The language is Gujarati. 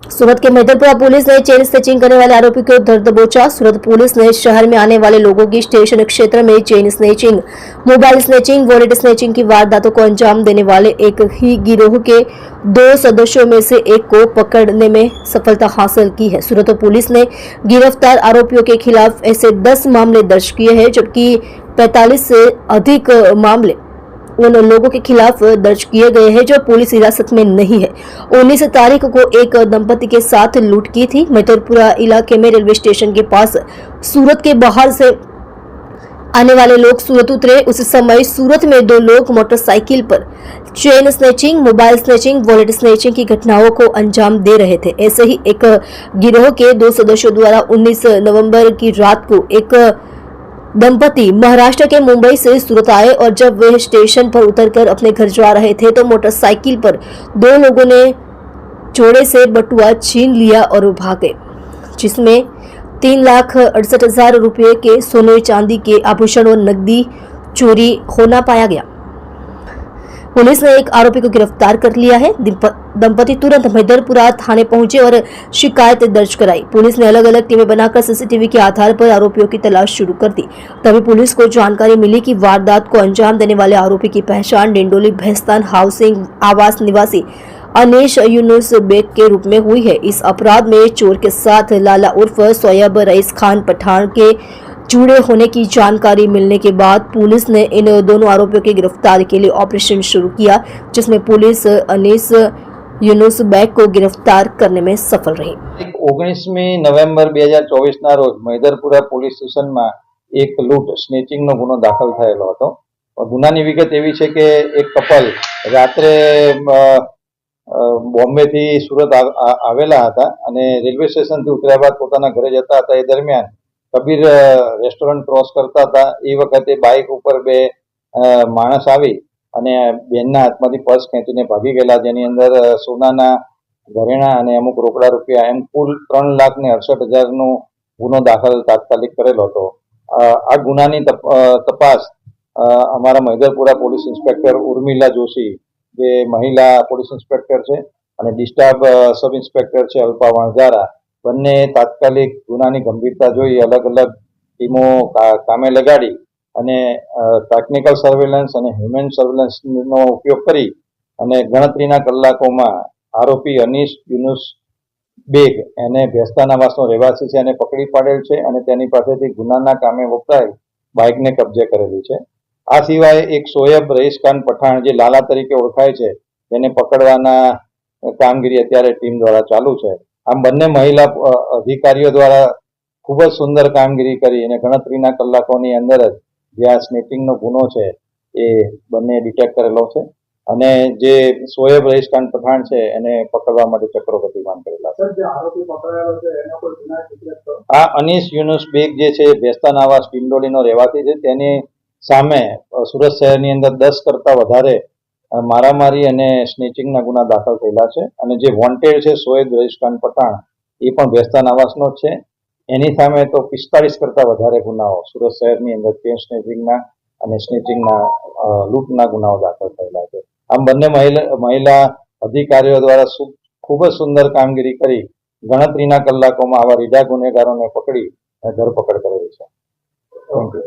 सूरत के मैदरपुरा पुलिस ने चेन स्नैचिंग करने वाले आरोपी को धर दबोचा। सूरत पुलिस ने शहर में आने वाले लोगों की स्टेशन क्षेत्र में chain snatching, mobile snatching, wallet snatching की वारदातों को अंजाम देने वाले एक ही गिरोह के 2 सदस्यों में से एक को पकड़ने में सफलता हासिल की है। सूरत पुलिस ने गिरफ्तार आरोपियों के खिलाफ ऐसे 10 मामले दर्ज किए हैं, जबकि 45 से अधिक मामले उन लोगों के खिलाफ दर्ज किए गए हैं जो पुलिस हिरासत में नहीं है। 19 तारीख को एक दंपति के साथ लूट की थी। मैदरपुरा इलाके में रेलवे स्टेशन के पास सूरत के बाहर से आने वाले लोग सूरत उतरे। उस समय सूरत में 2 लोग मोटरसाइकिल पर chain snatching, mobile snatching, wallet snatching की घटनाओं को अंजाम दे रहे थे। ऐसे ही एक गिरोह के 2 सदस्यों द्वारा 19 नवंबर की रात को एक दंपति महाराष्ट्र के मुंबई से सूरत आए और जब वे स्टेशन पर उतरकर अपने घर जा रहे थे तो मोटरसाइकिल पर 2 लोगों ने चोरे से बटुआ छीन लिया और भागे, जिसमें 3,68,000 रुपये के सोने चांदी के आभूषण और नकदी चोरी होना पाया गया। पुलिस ने एक आरोपी को गिरफ्तार कर लिया है। दंपति तुरंत मैदरपुरा थाने पहुंचे और शिकायत दर्ज कराई। पुलिस ने अलग अलग टीमें बनाकर सीसीटीवी के आधार पर आरोपियों की तलाश शुरू कर दी। तभी पुलिस को जानकारी मिली कि वारदात को अंजाम देने वाले आरोपी की पहचान डिंडोली भैस्तान हाउसिंग आवास निवासी अनीश यूनुस बेग के रूप में हुई है। इस अपराध में चोर के साथ लाला उर्फ सोयब रईस खान पठान के जुड़े होने की जानकारी मिलने के बाद पुलिस ने इन दोनों आरोपियों की गिरफ्तारी के लिए ऑपरेशन शुरू किया, जिसमें पुलिस अनीस यूनुस बेग को गिरफ्तार करने में सफल रही। 19 નવેમ્બર 2024 ના રોજ मैदरपुरा પોલીસ સ્ટેશનમાં એક લૂંટ સ્નેચિંગનો ગુનો દાખલ થયેલો હતો। ગુનાની વિગત એવી છે કે એક કપલ રાત્રે બોમ્બેથી સુરત આવેલા હતા અને રેલવે સ્ટેશનથી ઉતર્યા બાદ પોતાના ઘરે જતા હતા। એ દરમિયાન કબીર રેસ્ટોરન્ટ ક્રોસ કરતા હતા। એ વખતે બાઇક ઉપર 2 માણસ આવી અને બેનના હાથમાંથી પર્સ ખેંચીને ભાગી ગયેલા, જેની અંદર સોનાના ઘરેણા અને અમુક રોકડા રૂપિયા એમ કુલ 3,68,000નો ગુનો દાખલ તાત્કાલિક કરેલો હતો। આ ગુનાની તપાસ અમારા मैदरपुरा પોલીસ ઇન્સ્પેક્ટર ઉર્મિલા જોશી, જે મહિલા પોલીસ ઇન્સ્પેક્ટર છે, અને ડિસ્ટાફ સબ ઇન્સ્પેક્ટર છે અલ્પા વાંઝારા, બંને તાત્કાલિક ગુનાની ગંભીરતા જોઈ અલગ અલગ ટીમો કામે લગાડી અને ટેકનિકલ સર્વેલન્સ અને હ્યુમન સર્વેલન્સનો ઉપયોગ કરી અને ગણતરીના કલાકોમાં આરોપી અનીશ યુનુસ બેગ એને ભેસ્તાન આવાસનો રહેવાસી છે અને પકડી પાડેલ છે અને તેની પાસેથી ગુનાના કામે વપરાયેલ બાઇકને કબજે કરેલી છે। આ સિવાય એક સોયબ રઈસ ખાન પઠાણ, જે લાલા તરીકે ઓળખાય છે, તેને પકડવાના કામગીરી અત્યારે ટીમ દ્વારા ચાલુ છે। આમ બંને મહિલા અધિકારીઓ દ્વારા ખૂબ જ સુંદર કામગીરી કરી અને ગણતરીના કલાકોની અંદર જ જે આ સ્નેચિંગનો ગુનો છે એ બંને ડિટેક્ટ કરેલો છે અને જે સોયબ રઈસ ખાન પઠાણ છે એને પકડવા માટે ચક્રો ગતિમાન કરેલા છે। આ અનીશ યુનુસ બેગ જે છે ભેસ્તાન આવાસ ડિંડોલીનો રહેવાસી છે, તેની સામે સુરત શહેરની અંદર 10 કરતાં વધારે મારામારી અને સ્નેચિંગના ગુના દાખલ થયેલા છે અને જે વોન્ટેડ છે સોયબ રઈસ ખાન પઠાણ, એ પણ ભેસ્તાન આવાસનો જ છે। એની સામે તો 45 કરતાં વધારે ગુનાઓ સુરત શહેરની અંદર ચેન સ્નેચિંગના અને સ્નેચિંગના લૂંટના ગુનાઓ દાખલ થયેલા છે। આમ બંને મહિલા અધિકારીઓ દ્વારા ખૂબ જ સુંદર કામગીરી કરી ગણતરીના કલાકોમાં આવા રીઢા ગુનેગારોને પકડી ધરપકડ કરેલી છે। Thank you.